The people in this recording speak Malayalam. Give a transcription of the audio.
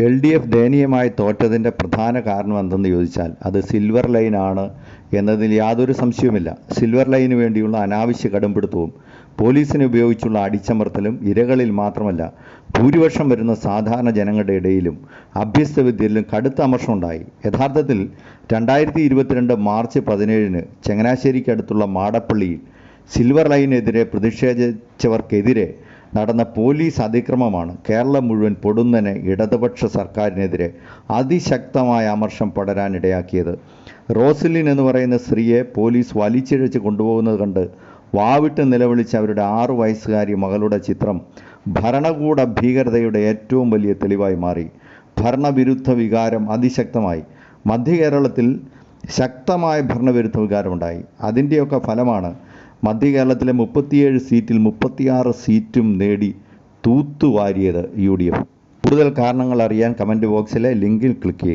LDF ദയനീയമായി തോറ്റതിൻ്റെ പ്രധാന കാരണം എന്തെന്ന് ചോദിച്ചാൽ അത് സിൽവർ ലൈനാണ് എന്നതിൽ യാതൊരു സംശയവുമില്ല. സിൽവർ ലൈന് വേണ്ടിയുള്ള അനാവശ്യ കടുംപിടുത്തവും പോലീസിനെ ഉപയോഗിച്ചുള്ള അടിച്ചമർത്തലും ഇരകളിൽ മാത്രമല്ല ഭൂരിപക്ഷം വരുന്ന സാധാരണ ജനങ്ങളുടെ ഇടയിലും അഭ്യസ്തവിദ്യയിലും കടുത്ത അമർഷമുണ്ടായി. യഥാർത്ഥത്തിൽ 2022 മാർച്ച് 17 ചങ്ങനാശ്ശേരിക്കടുത്തുള്ള മാടപ്പള്ളിയിൽ സിൽവർ ലൈനെതിരെ പ്രതിഷേധിച്ചവർക്കെതിരെ നടന്ന പോലീസ് അതിക്രമമാണ് കേരളം മുഴുവൻ പൊടുന്നനെ ഇടതുപക്ഷ സർക്കാരിനെതിരെ അതിശക്തമായ അമർഷം പടരാനിടയാക്കിയത്. റോസ്ലിൻ എന്ന് പറയുന്ന സ്ത്രീയെ പോലീസ് വലിച്ചിഴച്ച് കൊണ്ടുപോകുന്നത് കണ്ട് വാവിട്ട് നിലവിളിച്ച അവരുടെ 6 വയസ്സുകാരി മകളുടെ ചിത്രം ഭരണകൂട ഭീകരതയുടെ ഏറ്റവും വലിയ തെളിവായി മാറി. ഭരണവിരുദ്ധ വികാരം അതിശക്തമായി. മധ്യകേരളത്തിൽ ശക്തമായ ഭരണവിരുദ്ധ വികാരമുണ്ടായി. അതിൻ്റെയൊക്കെ ഫലമാണ് മധ്യകേരളത്തിലെ 37 സീറ്റിൽ 36 സീറ്റും നേടി തൂത്തുവാരിയത് UDF. കൂടുതൽ കാരണങ്ങൾ അറിയാൻ കമൻറ്റ് ബോക്സിലെ ലിങ്കിൽ ക്ലിക്ക് ചെയ്യുക.